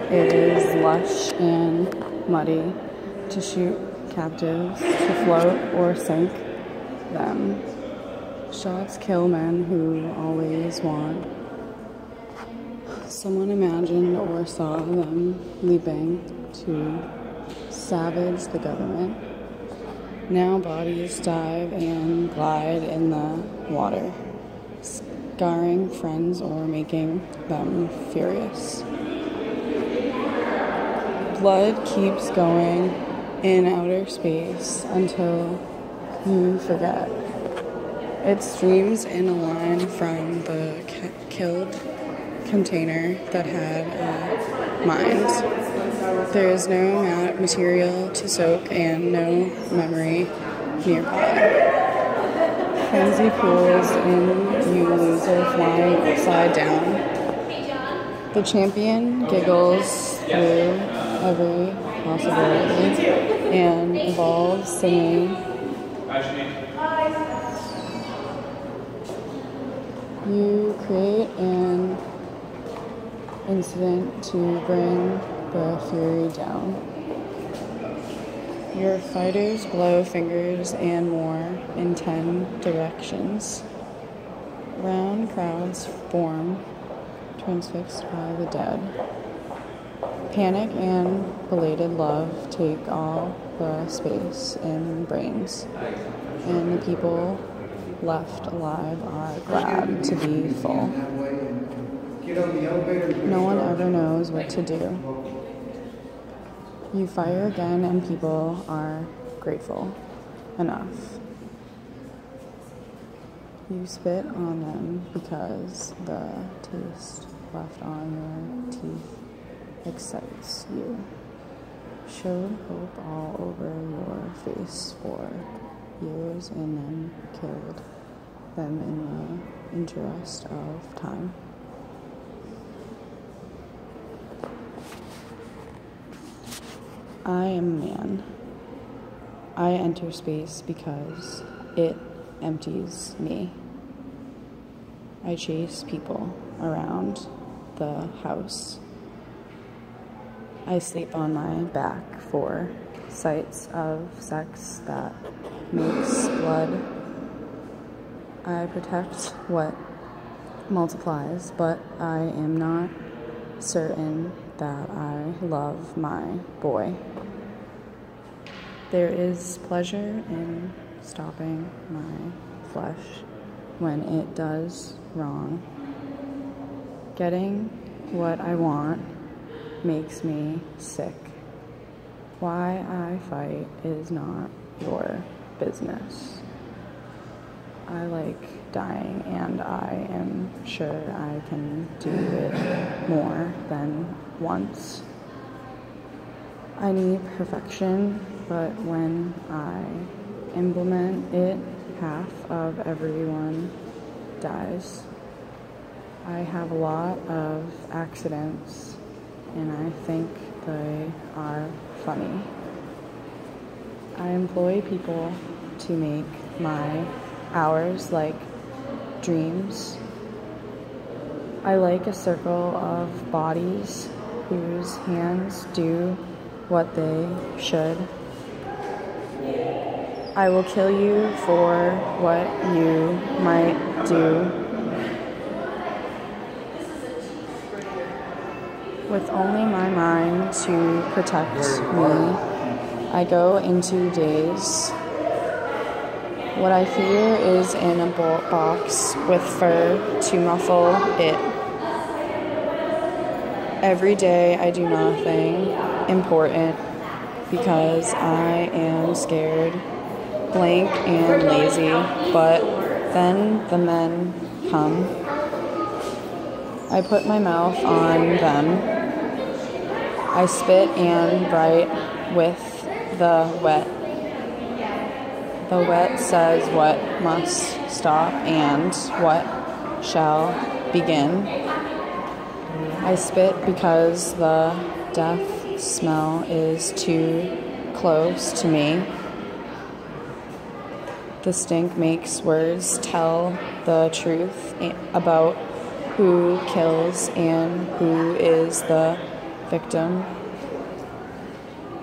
It is lush and muddy to shoot captives, to float or sink them. Shots kill men who always want. Someone imagined or saw them leaping to savage the government. Now bodies dive and glide in the water, scarring friends or making them furious. Blood keeps going in outer space until you forget. It streams in a line from the killed container that had a mind. There is no material to soak and no memory nearby. Frenzy pools in you loser flying upside down. The champion giggles through every possibility and evolves singing. You create an incident to bring the fury down. Your fighters blow fingers and more in 10 directions. Round crowds form, transfixed by the dead. Panic and belated love take all the space in brains, and the people left alive are glad to be full. No one ever knows what to do. You fire again and people are grateful enough. You spit on them because the taste left on your teeth excites you. Showed hope all over your face for years and then killed them in the interest of time. I am a man. I enter space because it empties me. I chase people around the house. I sleep on my back for sights of sex that makes blood. I protect what multiplies, but I am not certain that I love my boy. There is pleasure in stopping my flesh when it does wrong. Getting what I want makes me sick. Why I fight is not your business. I like dying, and I am sure I can do it more than once. I need perfection, but when I implement it, half of everyone dies. I have a lot of accidents, and I think they are funny. I employ people to make my hours like dreams. I like a circle of bodies whose hands do what they should. I will kill you for what you might do. With only my mind to protect me, I go into daze. What I fear is in a box with fur to muffle it. Every day I do nothing important because I am scared, blank, and lazy, but then the men come. I put my mouth on them. I spit and write with the wet. The wet says what must stop and what shall begin. I spit because the death smell is too close to me. The stink makes words tell the truth about who kills and who is the victim.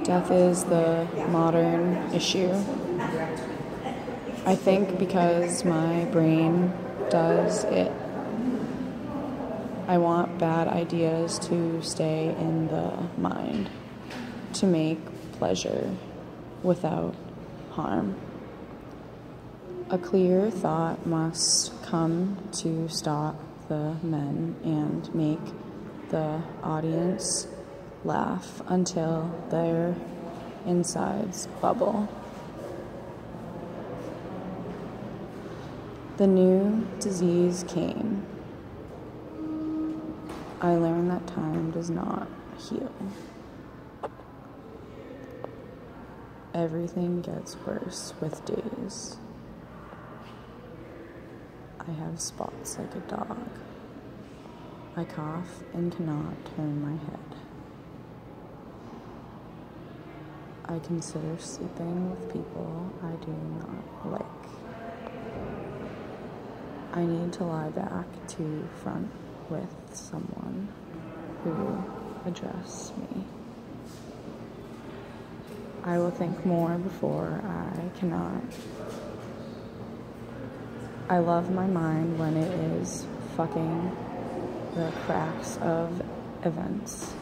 Death is the modern issue. I think because my brain does it. I want bad ideas to stay in the mind, to make pleasure without harm. A clear thought must come to stop the men and make the audience laugh until their insides bubble. The new disease came. I learned that time does not heal. Everything gets worse with days. I have spots like a dog. I cough and cannot turn my head. I consider sleeping with people I do not like. I need to lie back to front with someone who address me. I will think more before I cannot. I love my mind when it is fucking the cracks of events.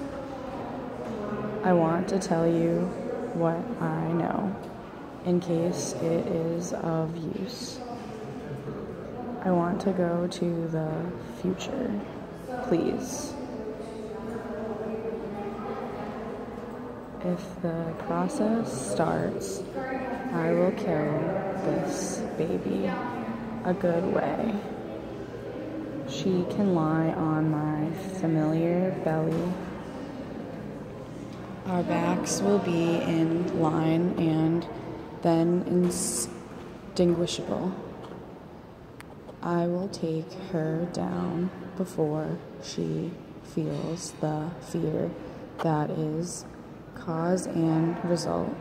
I want to tell you what I know, in case it is of use. I want to go to the future, please. If the process starts, I will kill this baby a good way. She can lie on my familiar belly. Our backs will be in line and then indistinguishable. I will take her down before she feels the fear that is cause and result.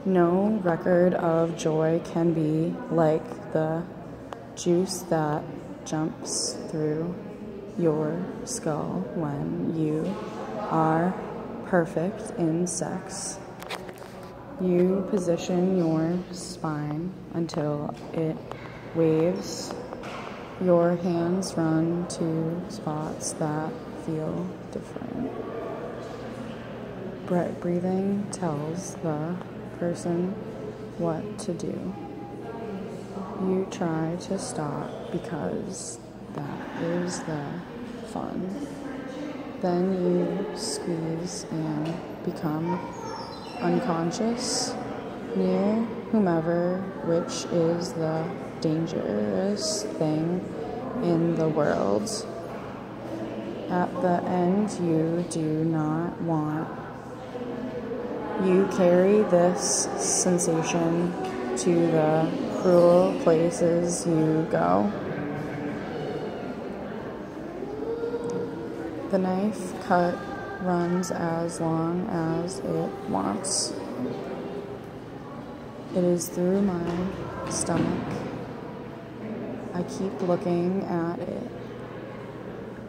No record of joy can be like the juice that jumps through your skull when you are perfect in sex. You position your spine until it waves. Your hands run to spots that feel different. Breathing tells the person what to do. You try to stop because that is the fun. Then you squeeze and become unconscious near whomever, which is the dangerous thing in the world. At the end, you do not want. You carry this sensation to the cruel places you go. The knife cut runs as long as it wants. It is through my stomach. I keep looking at it.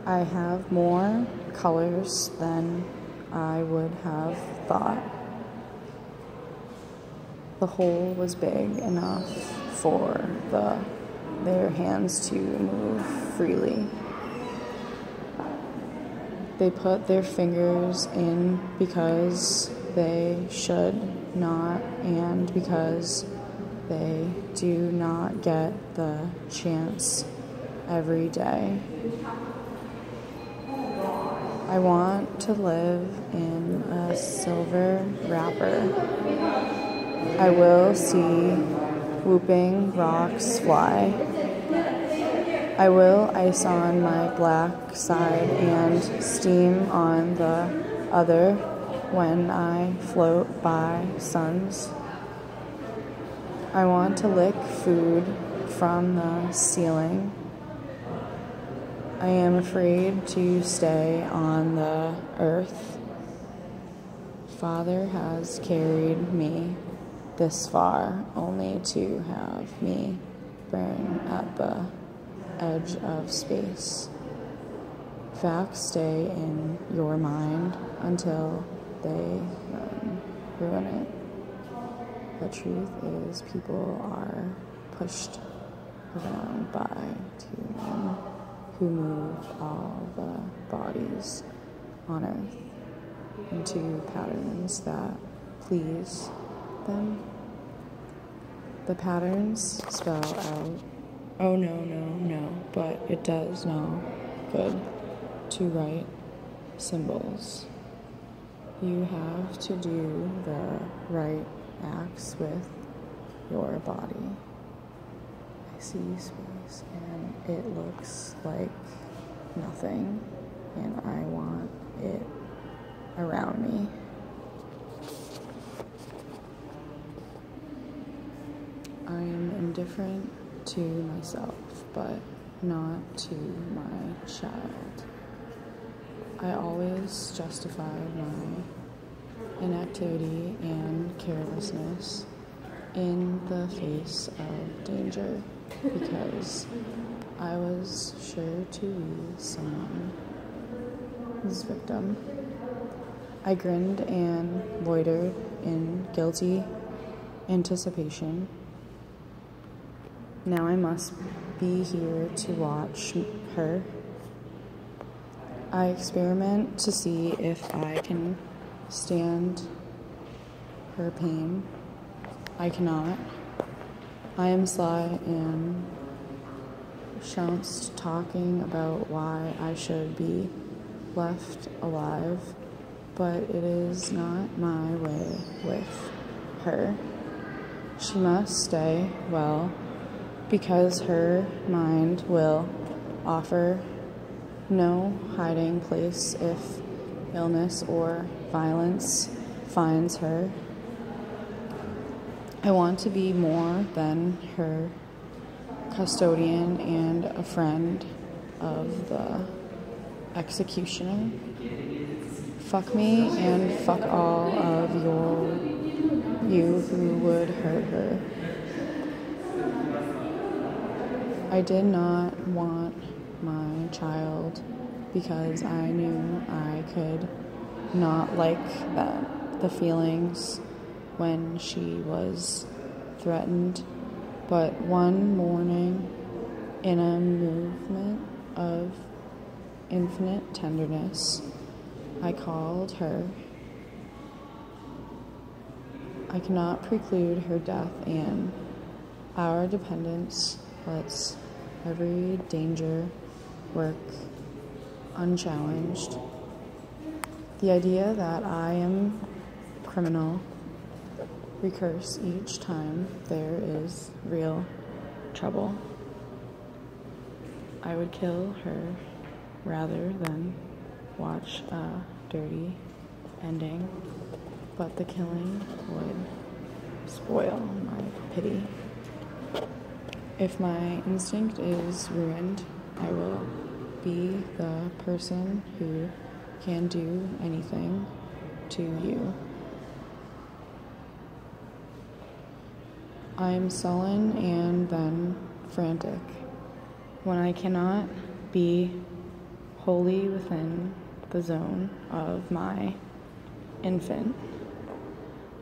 I have more colors than I would have thought. The hole was big enough for their hands to move freely. They put their fingers in because they should not and because they do not get the chance every day. I want to live in a silver wrapper. I will see whooping rocks fly. I will ice on my black side and steam on the other when I float by suns. I want to lick food from the ceiling. I am afraid to stay on the earth. Father has carried me this far only to have me burn at the edge of space. Facts stay in your mind until they ruin it. The truth is, people are pushed around by two men who move all the bodies on earth into patterns that please them. The patterns spell out, oh no, but it does no good to write symbols. You have to do the right acts with your body. I see space and it looks like nothing, and I want it around me. I am indifferent to myself, but not to my child. I always justify my inactivity and carelessness in the face of danger because I was sure to be someone's victim. I grinned and loitered in guilty anticipation. Now I must be here to watch her. I experiment to see if I can stand her pain. I cannot. I am sly and shouts talking about why I should be left alive, but it is not my way with her. She must stay well, because her mind will offer no hiding place if illness or violence finds her. I want to be more than her custodian and a friend of the executioner. Fuck me and fuck all of you who would hurt her. I did not want my child because I knew I could not like the feelings when she was threatened, but one morning, in a movement of infinite tenderness, I called her. I cannot preclude her death, and our dependence lets every danger work unchallenged. The idea that I am criminal recurs each time there is real trouble. I would kill her rather than watch a dirty ending, but the killing would spoil my pity. If my instinct is ruined, I will be the person who can do anything to you. I am sullen and then frantic when I cannot be wholly within the zone of my infant.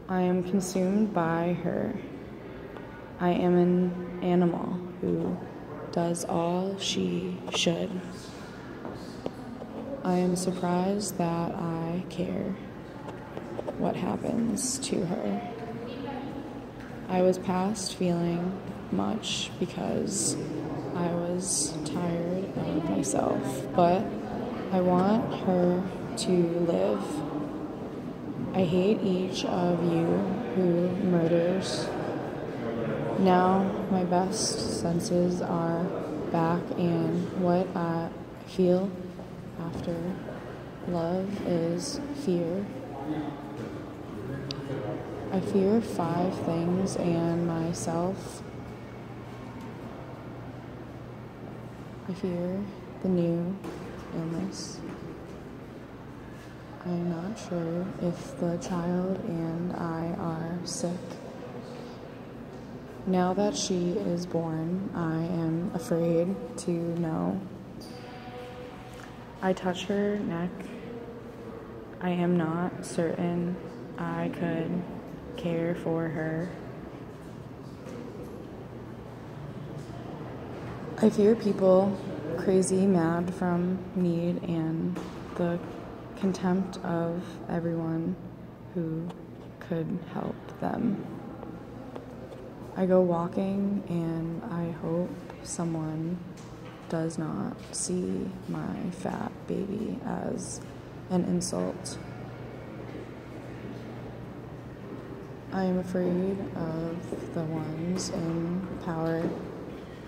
I am consumed by her. I am an animal who does all she should. I am surprised that I care what happens to her. I was past feeling much because I was tired of myself, but I want her to live. I hate each of you who murders. Now my best senses are back, and what I feel after love is fear. I fear 5 things and myself. I fear the new illness. I am not sure if the child and I are sick. Now that she is born, I am afraid to know. I touch her neck. I am not certain I could care for her. I fear people crazy mad from need and the contempt of everyone who could help them. I go walking and I hope someone does not see my fat baby as an insult. I am afraid of the ones in power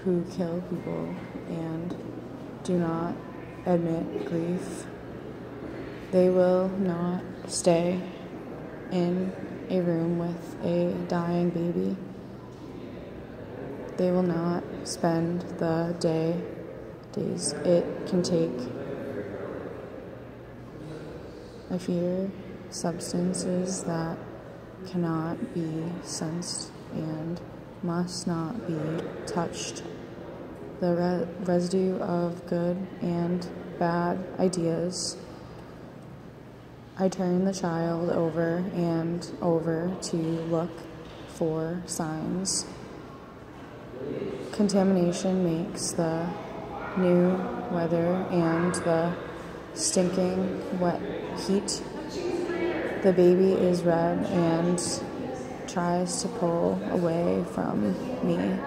who kill people and do not admit grief. They will not stay in a room with a dying baby. They will not spend the days it can take. I fear substances that cannot be sensed and must not be touched. The residue of good and bad ideas. I turn the child over and over to look for signs. Contamination makes the new weather and the stinking wet heat. The baby is red and tries to pull away from me.